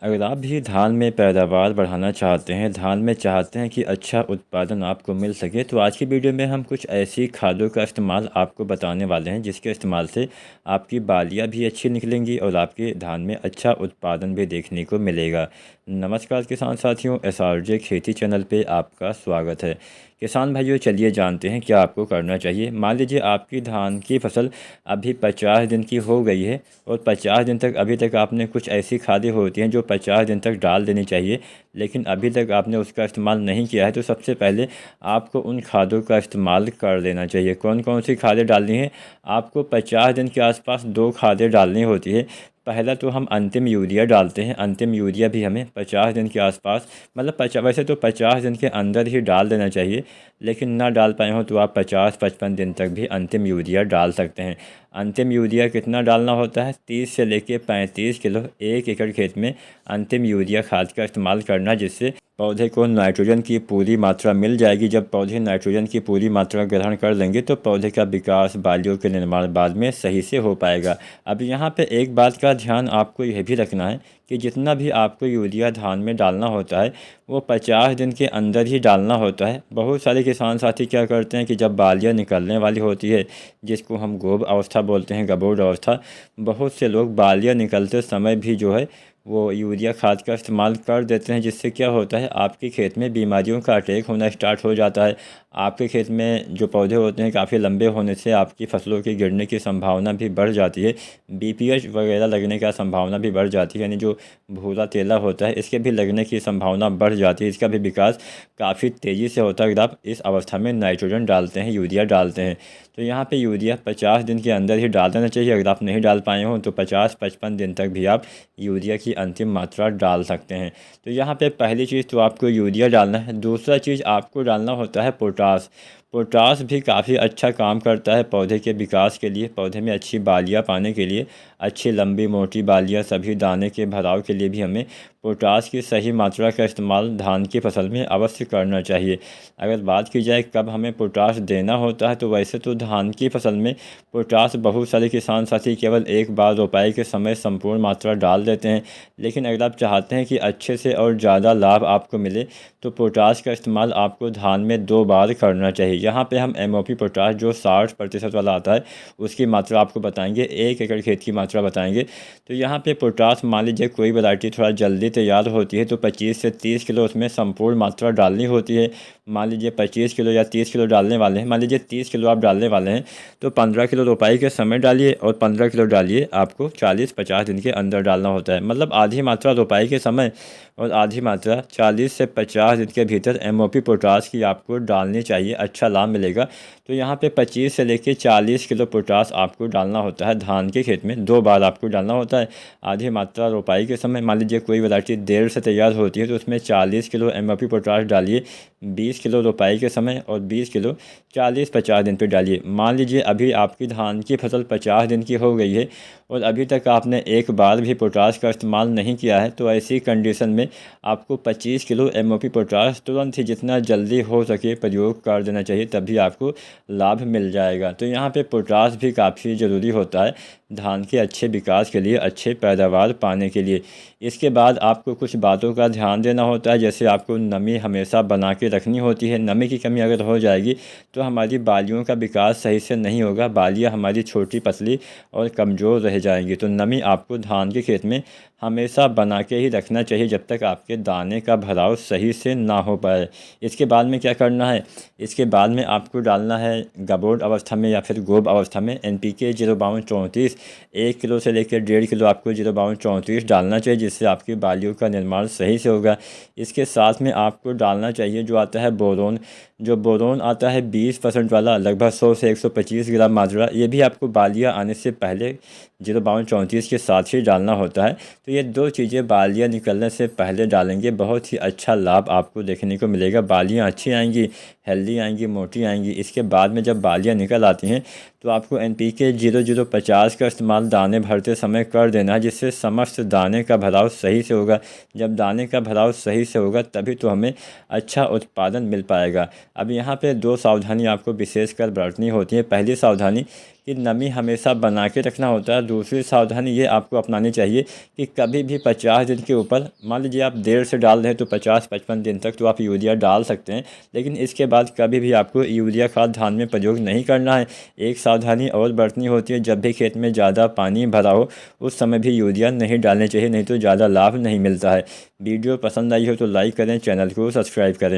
अगर आप भी धान में पैदावार बढ़ाना चाहते हैं, धान में चाहते हैं कि अच्छा उत्पादन आपको मिल सके, तो आज की वीडियो में हम कुछ ऐसी खादों का इस्तेमाल आपको बताने वाले हैं जिसके इस्तेमाल से आपकी बालियाँ भी अच्छी निकलेंगी और आपके धान में अच्छा उत्पादन भी देखने को मिलेगा। नमस्कार किसान साथियों, एसआरजे खेती चैनल पे आपका स्वागत है। किसान भाइयों, चलिए जानते हैं क्या आपको करना चाहिए। मान लीजिए आपकी धान की फसल अभी 50 दिन की हो गई है और 50 दिन तक अभी तक आपने कुछ ऐसी खादें होती हैं जो 50 दिन तक डाल देनी चाहिए, लेकिन अभी तक आपने उसका इस्तेमाल नहीं किया है। तो सबसे पहले आपको उन खादों का इस्तेमाल कर लेना चाहिए। कौन कौन सी खादें डालनी है? आपको 50 दिन के आसपास दो खादें डालनी होती है। पहला तो हम अंतिम यूरिया डालते हैं। अंतिम यूरिया भी हमें 50 दिन के आसपास, मतलब वैसे तो 50 दिन के अंदर ही डाल देना चाहिए, लेकिन ना डाल पाए हो तो आप 50-55 दिन तक भी अंतिम यूरिया डाल सकते हैं। अंतिम यूरिया कितना डालना होता है? 30 से लेके 35 किलो 1 एकड़ खेत में अंतिम यूरिया खाद का इस्तेमाल करना, जिससे पौधे को नाइट्रोजन की पूरी मात्रा मिल जाएगी। जब पौधे नाइट्रोजन की पूरी मात्रा ग्रहण कर लेंगे तो पौधे का विकास, बालियों के निर्माण बाद में सही से हो पाएगा। अब यहाँ पे एक बात का ध्यान आपको यह भी रखना है कि जितना भी आपको यूरिया धान में डालना होता है वो 50 दिन के अंदर ही डालना होता है। बहुत सारे किसान साथी क्या करते हैं कि जब बालियाँ निकलने वाली होती है, जिसको हम गोब अवस्था बोलते हैं, गबोड़ अवस्था, बहुत से लोग बालियाँ निकलते समय भी जो है वो यूरिया खाद का इस्तेमाल कर देते हैं, जिससे क्या होता है आपके खेत में बीमारियों का अटैक होना स्टार्ट हो जाता है। आपके खेत में जो पौधे होते हैं काफ़ी लंबे होने से आपकी फसलों के गिरने की संभावना भी बढ़ जाती है। बीपीएच वगैरह लगने का संभावना भी बढ़ जाती है, यानी जो भूरा तेला होता है इसके भी लगने की संभावना बढ़ जाती है। इसका भी विकास काफ़ी तेज़ी से होता है अगर आप इस अवस्था में नाइट्रोजन डालते हैं, यूरिया डालते हैं। तो यहाँ पे यूरिया 50 दिन के अंदर ही डाल देना चाहिए। अगर आप नहीं डाल पाए हों तो 50-55 दिन तक भी आप यूरिया की अंतिम मात्रा डाल सकते हैं। तो यहाँ पे पहली चीज़ तो आपको यूरिया डालना है। दूसरा चीज़ आपको डालना होता है पोटास। पोटास भी काफ़ी अच्छा काम करता है पौधे के विकास के लिए, पौधे में अच्छी बालियाँ पाने के लिए, अच्छी लंबी मोटी बालियाँ, सभी दाने के भराव के लिए भी हमें पोटास की सही मात्रा का इस्तेमाल धान की फसल में अवश्य करना चाहिए। अगर बात की जाए कब हमें पोटास देना होता है, तो वैसे तो धान की फसल में पोटास बहुत सारे किसान साथी केवल एक बार रोपाई के समय संपूर्ण मात्रा डाल देते हैं, लेकिन अगर आप चाहते हैं कि अच्छे से और ज़्यादा लाभ आपको मिले तो पोटास का इस्तेमाल आपको धान में 2 बार करना चाहिए। यहाँ पे हम एमओपी पोटास जो 60% वाला आता है उसकी मात्रा आपको बताएंगे, 1 एकड़ खेत की मात्रा बताएंगे। तो यहाँ पे पोटास मान लीजिए कोई वैरायटी थोड़ा जल्दी तैयार होती है तो 25 से 30 किलो उसमें संपूर्ण मात्रा डालनी होती है। मान लीजिए 25 किलो या 30 किलो डालने वाले हैं, मान लीजिए 30 किलो आप डालने वाले हैं तो 15 किलो रोपाई के समय डालिए और 15 किलो डालिए आपको 40-50 दिन के अंदर डालना होता है। मतलब आधी मात्रा रोपाई के समय और आधी मात्रा 40 से 50 दिन के भीतर एमओपी पोटास की आपको डालनी चाहिए, अच्छा लाभ मिलेगा। तो यहाँ पे 25 से लेके 40 किलो पोटास आपको डालना होता है धान के खेत में, 2 बार आपको डालना होता है। आधी मात्रा रोपाई के समय, मान लीजिए कोई वैरायटी देर से तैयार होती है तो उसमें 40 किलो एमओपी पोटास डालिए, 20 किलो रोपाई के समय और 20 किलो 40-50 दिन पे डालिए। मान लीजिए अभी आपकी धान की फसल 50 दिन की हो गई है और अभी तक आपने एक बार भी पोटास का इस्तेमाल नहीं किया है, तो ऐसी कंडीशन में आपको 25 किलो एमओपी पोटास तुरंत ही जितना जल्दी हो सके प्रयोग कर देना चाहिए, तभी आपको लाभ मिल जाएगा। तो यहाँ पे पोटास भी काफ़ी ज़रूरी होता है धान के अच्छे विकास के लिए, अच्छे पैदावार पाने के लिए। इसके बाद आपको कुछ बातों का ध्यान देना होता है, जैसे आपको नमी हमेशा बना के रखनी होती है। नमी की कमी अगर हो जाएगी तो हमारी बालियों का विकास सही से नहीं होगा, बालियाँ हमारी छोटी पतली और कमज़ोर रह जाएंगी। तो नमी आपको धान के खेत में हमेशा बना के ही रखना चाहिए जब तक आपके दाने का भराव सही से ना हो पाए। इसके बाद में क्या करना है? इसके बाद में आपको डालना है गबोड़ अवस्था में या फिर गोब अवस्था में NPK 05234, 1 किलो से लेकर 1.5 किलो आपको 05234 डालना चाहिए, जिससे आपकी बालियों का निर्माण सही से होगा। इसके साथ में आपको डालना चाहिए जो आता है बोरोन। जो बोरोन आता है 20% वाला, लगभग 100 से 125 ग्राम मात्रा, ये भी आपको बालियाँ आने से पहले 05234 के साथ ही डालना होता है। तो ये 2 चीज़ें बालियाँ निकलने से पहले डालेंगे, बहुत ही अच्छा लाभ आपको देखने को मिलेगा। बालियाँ अच्छी आएंगी, हेल्दी आएंगी, मोटी आएंगी। इसके बाद में जब बालियाँ निकल आती हैं तो आपको NPK 0050 का इस्तेमाल दाने भरते समय कर देना है, जिससे समस्त दाने का भराव सही से होगा। जब दाने का भराव सही से होगा तभी तो हमें अच्छा उत्पादन मिल पाएगा। अब यहाँ पे 2 सावधानी आपको विशेषकर बरतनी होती है। पहली सावधानी कि नमी हमेशा बना के रखना होता है। दूसरी सावधानी ये आपको अपनानी चाहिए कि कभी भी 50 दिन के ऊपर, मान लीजिए आप देर से डाल रहे हैं तो 50-55 दिन तक तो आप यूरिया डाल सकते हैं, लेकिन इसके बाद कभी भी आपको यूरिया खाद धान में प्रयोग नहीं करना है। एक सावधानी और बरतनी होती है, जब भी खेत में ज़्यादा पानी भरा हो उस समय भी यूरिया नहीं डालने चाहिए, नहीं तो ज़्यादा लाभ नहीं मिलता है। वीडियो पसंद आई हो तो लाइक करें, चैनल को सब्सक्राइब करें।